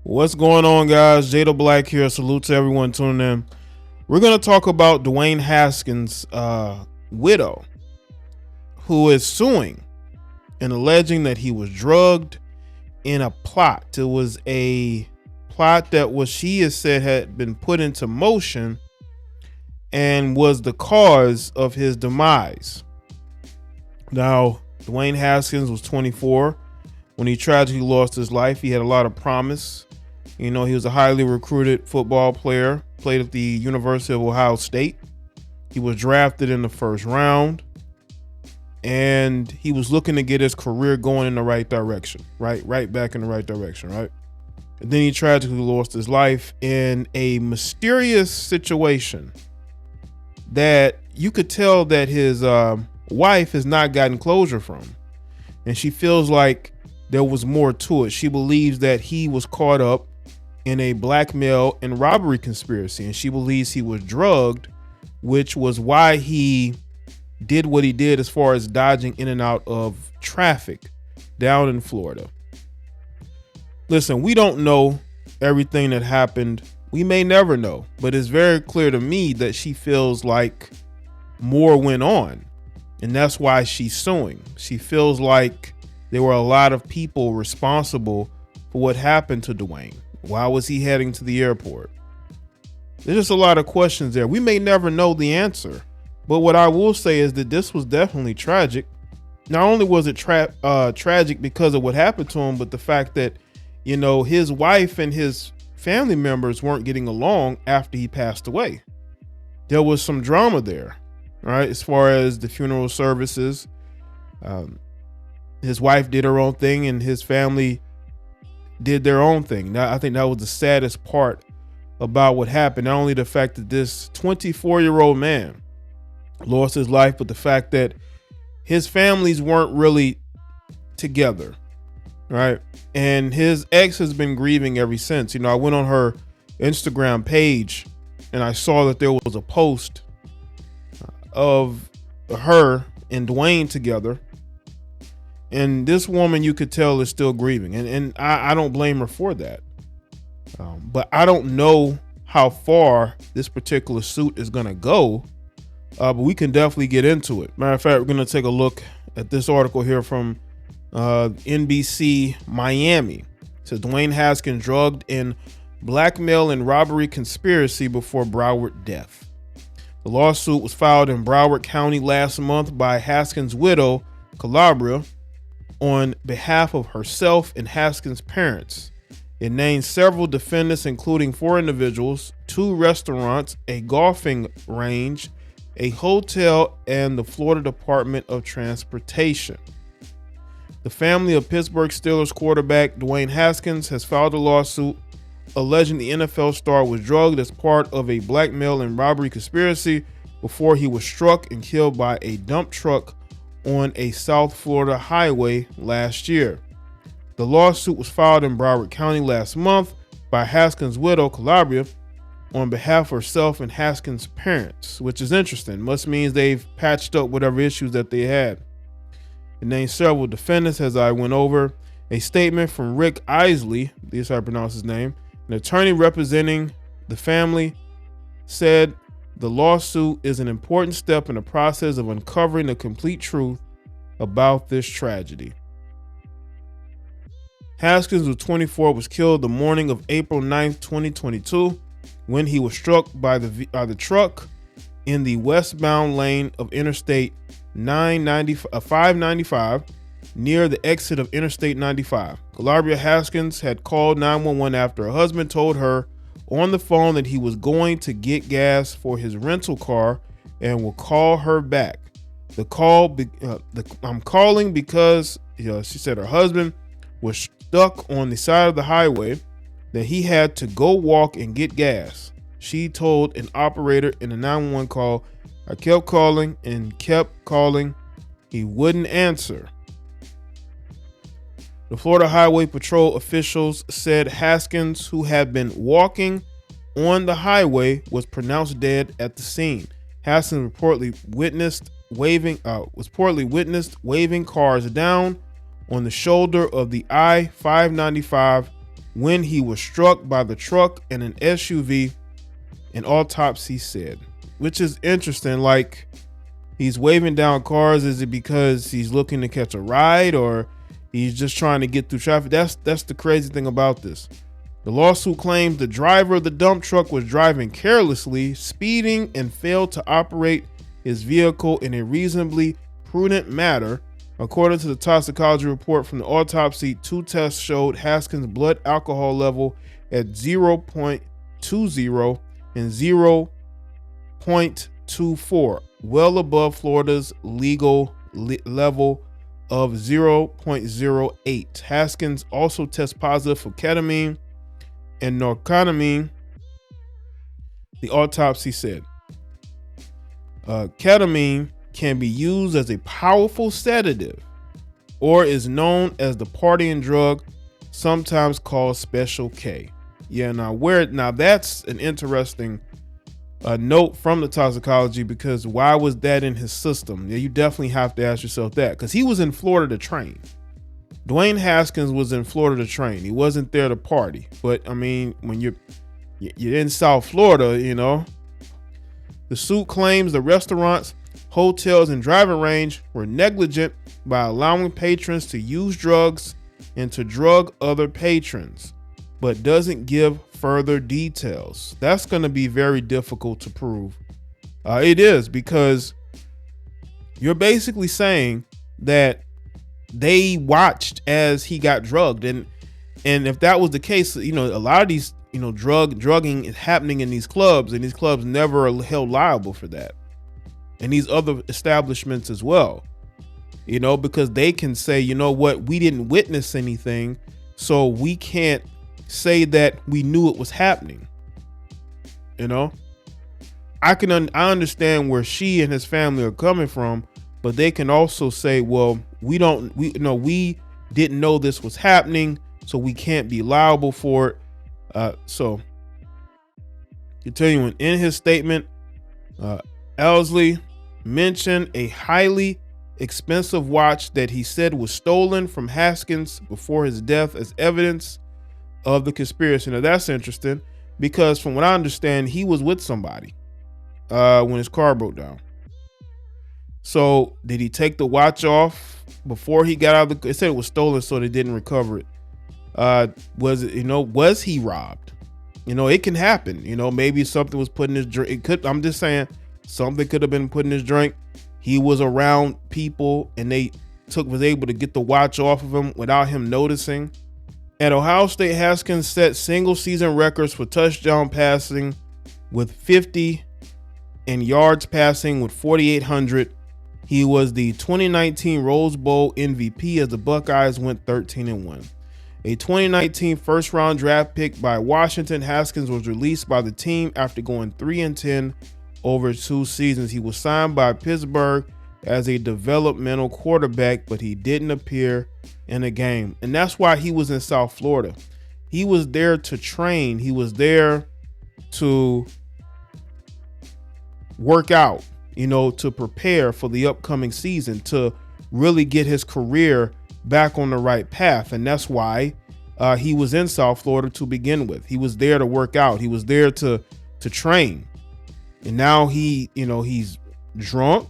What's going on, guys? Jada Black here. Salute to everyone tuning in. We're going to talk about Dwayne Haskins' widow, who is suing and alleging that he was drugged in a plot. It was a plot that she has said had been put into motion and was the cause of his demise. Now, Dwayne Haskins was 24 when he tragically lost his life. He had a lot of promise. You know, he was a highly recruited football player, played at the University of Ohio State. He was drafted in the first round, and he was looking to get his career going in the right direction, right back in the right direction, right? And then he tragically lost his life in a mysterious situation that you could tell that his wife has not gotten closure from. And she feels like there was more to it. She believes that he was caught up in a blackmail and robbery conspiracy, and she believes he was drugged, which was why he did what he did as far as dodging in and out of traffic down in Florida. Listen, we don't know everything that happened. We may never know, but it's very clear to me that she feels like more went on, and that's why she's suing. She feels like there were a lot of people responsible for what happened to Dwayne. Why was he heading to the airport? There's just a lot of questions there. We may never know the answer, but what I will say is that this was definitely tragic. Not only was it tragic because of what happened to him, but the fact that, you know, his wife and his family members weren't getting along after he passed away. There was some drama there, right? As far as the funeral services, his wife did her own thing and his family did their own thing. Now, I think that was the saddest part about what happened. Not only the fact that this 24-year-old man lost his life, but the fact that his families weren't really together, right? And his ex has been grieving ever since. You know, I went on her Instagram page and I saw that there was a post of her and Dwayne together. And this woman, you could tell, is still grieving. And I don't blame her for that. But I don't know how far this particular suit is going to go. But we can definitely get into it. Matter of fact, we're going to take a look at this article here from NBC Miami. It says Dwayne Haskins drugged in blackmail and robbery conspiracy before Broward death. The lawsuit was filed in Broward County last month by Haskins' widow, Kalabrya, on behalf of herself and Haskins' parents. It named several defendants, including 4 individuals, 2 restaurants, a golfing range, a hotel, and the Florida Department of Transportation. The family of Pittsburgh Steelers quarterback Dwayne Haskins has filed a lawsuit alleging the NFL star was drugged as part of a blackmail and robbery conspiracy before he was struck and killed by a dump truck on a South Florida highway last year. The lawsuit was filed in Broward County last month by Haskins' widow, Kalabrya, on behalf of herself and Haskins' parents, which is interesting. Must means they've patched up whatever issues that they had. It named several defendants, as I went over. A statement from Rick Isley, this is how I pronounce his name, an attorney representing the family, said the lawsuit is an important step in the process of uncovering the complete truth about this tragedy. Haskins, who 24, was killed the morning of April 9th, 2022, when he was struck by the truck in the westbound lane of Interstate 595 near the exit of Interstate 95. Kalabrya Haskins had called 911 after her husband told her on the phone that he was going to get gas for his rental car and will call her back. I'm calling because she said her husband was stuck on the side of the highway, that he had to go walk and get gas. She told an operator in a 911 call, I kept calling and kept calling. He wouldn't answer. The Florida Highway Patrol officials said Haskins, who had been walking on the highway, was pronounced dead at the scene. Haskins reportedly witnessed waving cars down on the shoulder of the I-595 when he was struck by the truck and an SUV, an autopsy said. Which is interesting. Like, he's waving down cars. Is it because he's looking to catch a ride, or he's just trying to get through traffic? That's the crazy thing about this. The lawsuit claims the driver of the dump truck was driving carelessly, speeding, and failed to operate his vehicle in a reasonably prudent manner. According to the toxicology report from the autopsy, 2 tests showed Haskins' blood alcohol level at 0.20 and 0.24, well above Florida's legal level of 0.08. Haskins also tests positive for ketamine and norcotamine, the autopsy said. Ketamine can be used as a powerful sedative, or is known as the partying drug, sometimes called Special K. Yeah, now that's an interesting note from the toxicology, because why was that in his system? Yeah, you definitely have to ask yourself that, because he was in Florida to train. Dwayne Haskins was in Florida to train. He wasn't there to party. But I mean, when you're in South Florida, you know. The suit claims the restaurants, hotels, and driving range were negligent by allowing patrons to use drugs and to drug other patrons, but doesn't give further details. That's going to be very difficult to prove. It is, because you're basically saying that they watched as he got drugged, and if that was the case, you know, a lot of these, you know, drugging is happening in these clubs, and these clubs never are held liable for that, and these other establishments as well, you know, because they can say, you know what, we didn't witness anything, so we can't say that we knew it was happening. You know, I understand where she and his family are coming from, but they can also say, well, we didn't know this was happening, so we can't be liable for it. So continuing in his statement, Ellsley mentioned a highly expensive watch that he said was stolen from Haskins before his death as evidence of the conspiracy. Now that's interesting, because from what I understand, he was with somebody when his car broke down. So did he take the watch off before he got out of the? It said it was stolen, so they didn't recover it. Was it, was he robbed? It can happen. Maybe something was put in his drink. It could. I'm just saying, something could have been put in his drink. He was around people, and they was able to get the watch off of him without him noticing. At Ohio State, Haskins set single season records for touchdown passing with 50 and yards passing with 4,800. He was the 2019 Rose Bowl MVP as the Buckeyes went 13-1. A 2019 first round draft pick by Washington, Haskins was released by the team after going 3-10 over 2 seasons. He was signed by Pittsburgh as a developmental quarterback, but he didn't appear in a game. And that's why he was in South Florida. He was there to train. He was there to work out, to prepare for the upcoming season, to really get his career back on the right path. And that's why he was in South Florida to begin with. He was there to work out. He was there to train. And now he's drunk,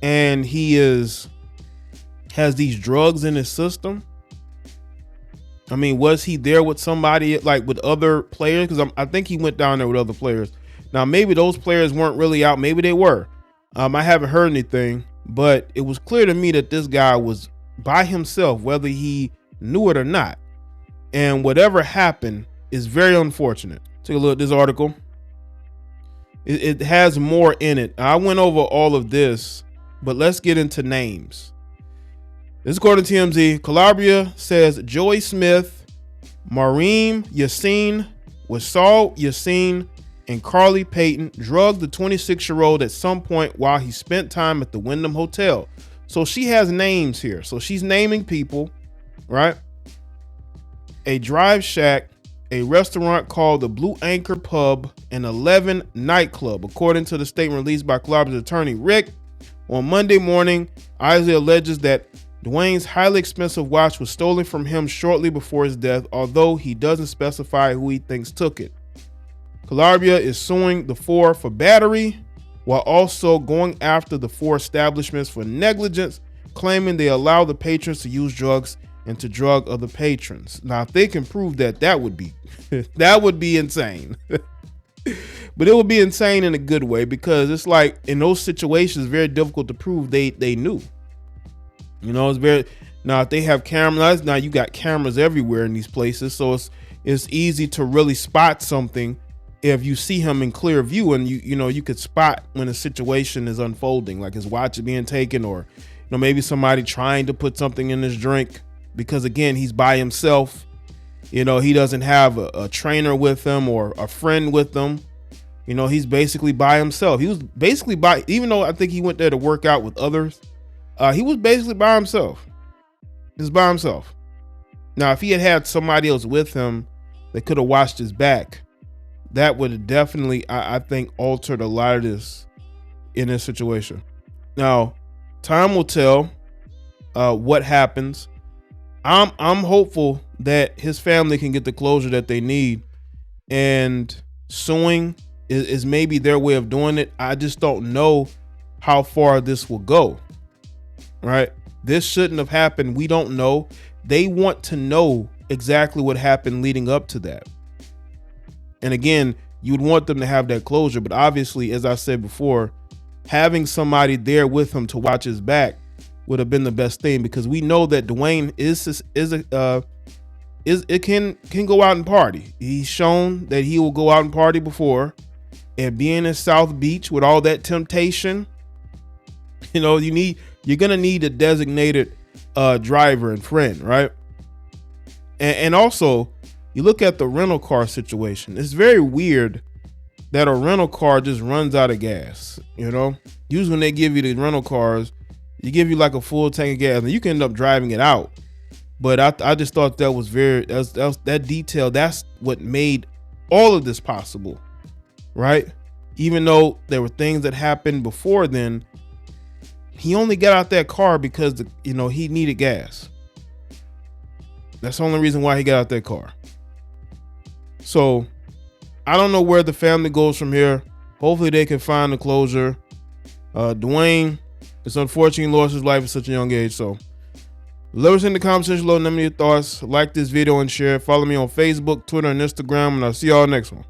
and he has these drugs in his system. I mean, was he there with somebody, like with other players? Because I think he went down there with other players. Now, maybe those players weren't really out. Maybe they were. I haven't heard anything, but it was clear to me that this guy was by himself, whether he knew it or not. And whatever happened is very unfortunate. Take a look at this article. It has more in it. I went over all of this, but let's get into names. This is according to TMZ. Kalabrya says Joey Smith, Mareem Yassine, Wasal Yassine, and Carly Payton drugged the 26-year-old at some point while he spent time at the Wyndham Hotel. So she has names here. So she's naming people, right? A Drive Shack, a restaurant called the Blue Anchor Pub, and 11 nightclub, according to the statement released by Kalabrya's attorney, Rick. On Monday morning, Isley alleges that Dwayne's highly expensive watch was stolen from him shortly before his death, although he doesn't specify who he thinks took it. Kalabrya is suing the four for battery, while also going after the four establishments for negligence, claiming they allow the patrons to use drugs and to drug other patrons. Now, if they can prove that, that would be that would be insane. But it would be insane in a good way, because it's like in those situations, it's very difficult to prove they knew. You know, it's very, now if they have cameras, now you got cameras everywhere in these places, so it's easy to really spot something if you see him in clear view, and you know you could spot when a situation is unfolding, like his watch is being taken, or maybe somebody trying to put something in his drink, because again, he's by himself. He doesn't have a trainer with him or a friend with him. He's basically by himself. He was basically even though I think he went there to work out with others, he was basically by himself. Just by himself. Now, if he had somebody else with him that could have watched his back, that would have definitely, I think, altered a lot of this in this situation. Now, time will tell what happens. I'm hopeful that his family can get the closure that they need, and suing is maybe their way of doing it. I just don't know how far this will go, right? This shouldn't have happened. We don't know. They want to know exactly what happened leading up to that. And again, you would want them to have that closure, but obviously, as I said before, having somebody there with him to watch his back would have been the best thing, because we know that Dwayne can go out and party. He's shown that he will go out and party before, and being in South Beach with all that temptation, you're gonna need a designated driver and friend, right? And also, you look at the rental car situation. It's very weird that a rental car just runs out of gas. Usually when they give you the rental cars, you give you like a full tank of gas, and you can end up driving it out. But I just thought that was that detail. That's what made all of this possible, right? Even though there were things that happened before then, he only got out that car because he needed gas. That's the only reason why he got out that car. So I don't know where the family goes from here. Hopefully they can find the closure. Dwayne, it's unfortunate he lost his life at such a young age. So let us in the comment section below. Let me know your thoughts. Like this video and share. Follow me on Facebook, Twitter, and Instagram, and I'll see y'all next one.